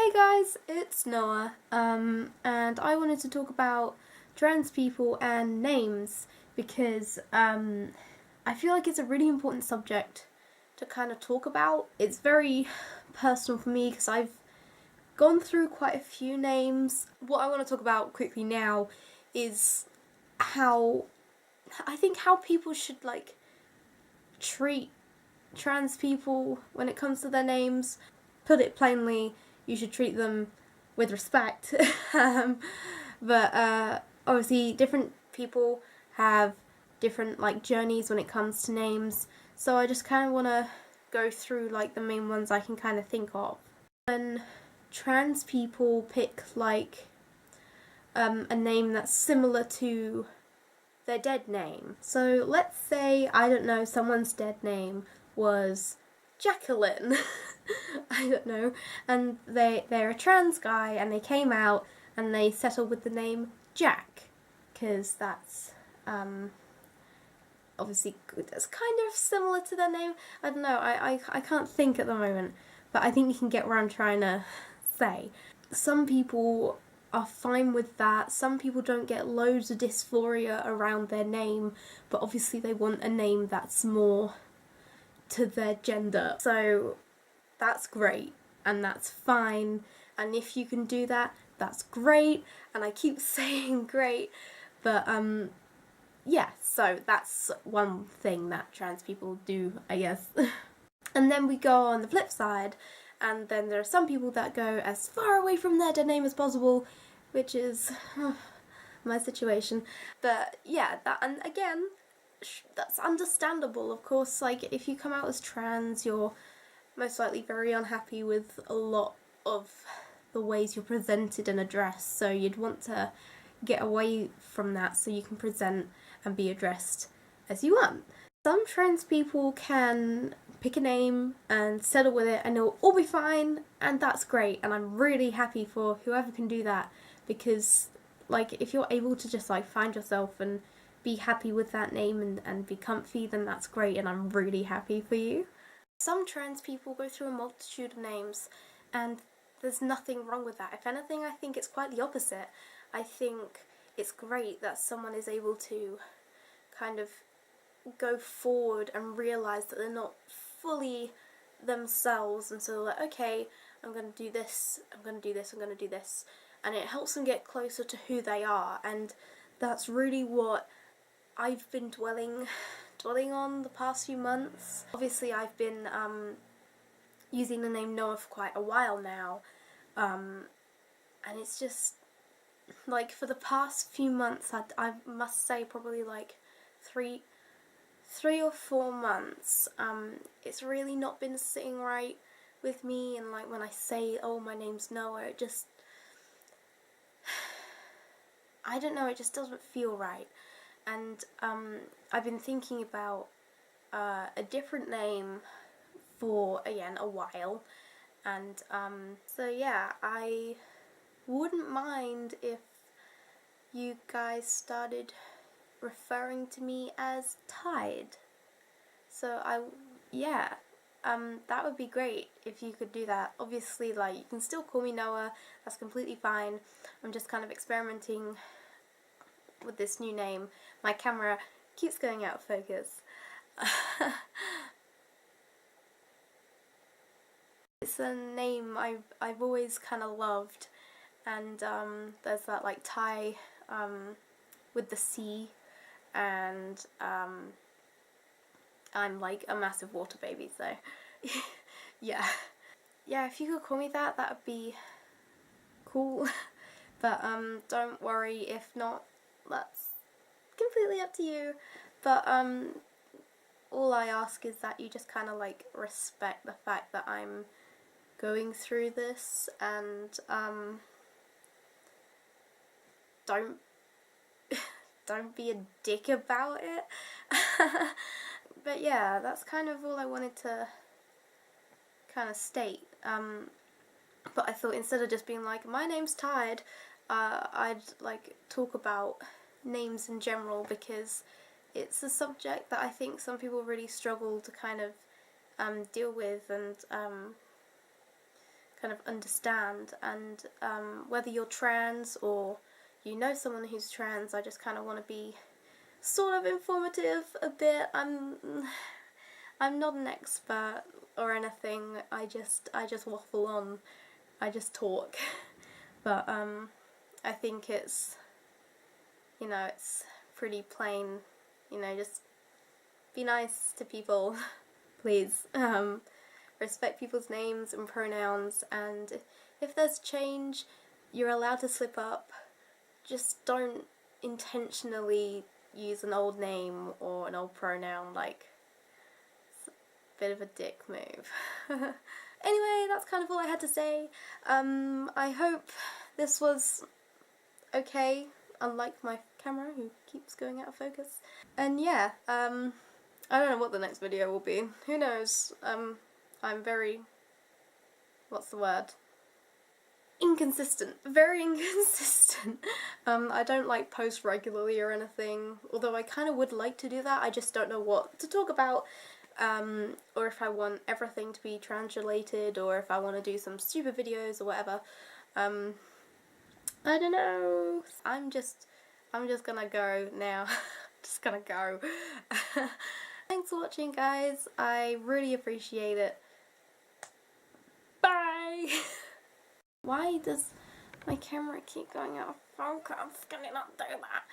Hey guys, it's Noah, and I wanted to talk about trans people and names because I feel like it's a really important subject to kind of talk about. It's very personal for me because I've gone through quite a few names. What I want to talk about quickly now is how I think how people should treat trans people when it comes to their names. Put it plainly, you should treat them with respect. But obviously, different people have different journeys when it comes to names. So I just kind of want to go through the main ones I can kind of think of. When trans people pick a name that's similar to their dead name. So let's say, I don't know, someone's dead name was Jacqueline. I don't know. And they're a trans guy and they came out and they settled with the name Jack. Because that's obviously good. That's kind of similar to their name. I don't know, I can't think at the moment. But I think you can get what I'm trying to say. Some people are fine with that. Some people don't get loads of dysphoria around their name, but obviously they want a name that's more to their gender. So that's great and that's fine. And if you can do that, that's great. And I keep saying great, but yeah, so that's one thing that trans people do, I guess. And then we go on the flip side, and then there are some people that go as far away from their dead name as possible, which is my situation. But yeah, that, and again, that's understandable. Of course, if you come out as trans, you're most likely very unhappy with a lot of the ways you're presented and addressed, so you'd want to get away from that so you can present and be addressed as you want. Some trans people can pick a name and settle with it and it'll all be fine, and that's great, and I'm really happy for whoever can do that, because if you're able to just find yourself and be happy with that name and be comfy, then that's great, and I'm really happy for you. Some trans people go through a multitude of names, and there's nothing wrong with that. If anything, I think it's quite the opposite. I think it's great that someone is able to kind of go forward and realise that they're not fully themselves, and so they're okay, I'm going to do this, I'm going to do this, I'm going to do this, and it helps them get closer to who they are. And that's really what I've been dwelling on the past few months. Obviously I've been using the name Noah for quite a while now, and it's just for the past few months, I must say probably three or 4 months, it's really not been sitting right with me, and when I say, oh, my name's Noah, it just, I don't know, it just doesn't feel right. And I've been thinking about a different name for, again, a while, and so yeah, I wouldn't mind if you guys started referring to me as Tide. So that would be great if you could do that. Obviously, you can still call me Noah, that's completely fine. I'm just kind of experimenting with this new name. My camera keeps going out of focus. It's a name I've always kind of loved, and there's that Thai with the C, and I'm a massive water baby, so yeah. Yeah, if you could call me that, that would be cool. But don't worry if not, that's completely up to you. But all I ask is that you just kind of respect the fact that I'm going through this, and don't be a dick about it. But yeah, that's kind of all I wanted to kind of state. But I thought instead of just being my name's Tide, I'd talk about names in general, because it's a subject that I think some people really struggle to kind of deal with and kind kind of understand, and whether you're trans or you know someone who's trans, I just kind of want to be sort of informative a bit. I'm not an expert or anything. I just waffle on. I just talk. But I think it's, you know, it's pretty plain. You know, just be nice to people, please. Respect people's names and pronouns, and if there's change, you're allowed to slip up. Just don't intentionally use an old name or an old pronoun. Like, it's a bit of a dick move. Anyway, that's kind of all I had to say. I hope this was okay, unlike my camera who keeps going out of focus. And yeah, I don't know what the next video will be. Who knows? I'm very, what's the word? Inconsistent. Very inconsistent. I don't like post regularly or anything, although I kind of would like to do that. I just don't know what to talk about, or if I want everything to be trans-related, or if I want to do some stupid videos or whatever. I don't know. I'm just gonna go now. Just gonna go. Thanks for watching, guys. I really appreciate it. Bye! Why does my camera keep going out of focus? Can it not do that?